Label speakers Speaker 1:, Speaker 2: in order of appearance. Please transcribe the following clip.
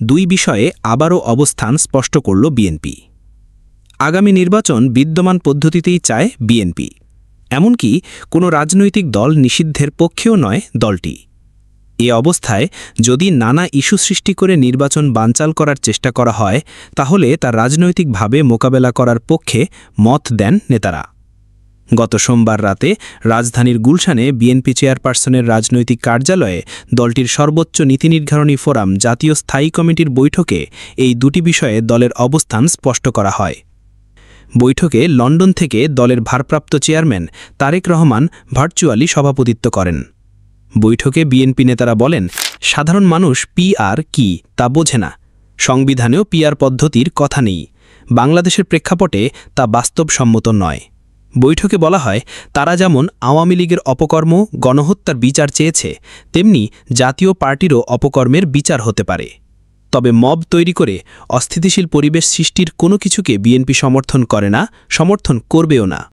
Speaker 1: দুই বিষয়ে আবারও অবস্থান স্পষ্ট করল বিএনপি। আগামী নির্বাচন বিদ্যমান পদ্ধতিতেই চায় বিএনপি। এমনকি কোনো রাজনৈতিক দল নিষিদ্ধের পক্ষেও নয় দলটি। এ অবস্থায় যদি নানা ইস্যু সৃষ্টি করে নির্বাচন বানচাল করার চেষ্টা করা হয়, তাহলে তা রাজনৈতিকভাবে মোকাবেলা করার পক্ষে মত দেন নেতারা। গত সোমবার রাতে রাজধানীর গুলশানে বিএনপি চেয়ারপারসনের রাজনৈতিক কার্যালয়ে দলটির সর্বোচ্চ নীতিনির্ধারণী ফোরাম জাতীয় স্থায়ী কমিটির বৈঠকে এই দুটি বিষয়ে দলের অবস্থান স্পষ্ট করা হয়। বৈঠকে লন্ডন থেকে দলের ভারপ্রাপ্ত চেয়ারম্যান তারেক রহমান ভার্চুয়ালি সভাপতিত্ব করেন। বৈঠকে বিএনপি নেতারা বলেন, সাধারণ মানুষ পিআর কি তা বোঝে না, সংবিধানেও পিআর পদ্ধতির কথা নেই, বাংলাদেশের প্রেক্ষাপটে তা বাস্তবসম্মত নয়। বৈঠকে বলা হয়, তারা যেমন আওয়ামী লীগের অপকর্ম গণহত্যার বিচার চেয়েছে, তেমনি জাতীয় পার্টিরও অপকর্মের বিচার হতে পারে। তবে মব তৈরি করে অস্থিতিশীল পরিবেশ সৃষ্টির কোনো কিছুকে বিএনপি সমর্থন করে না, সমর্থন করবেও না।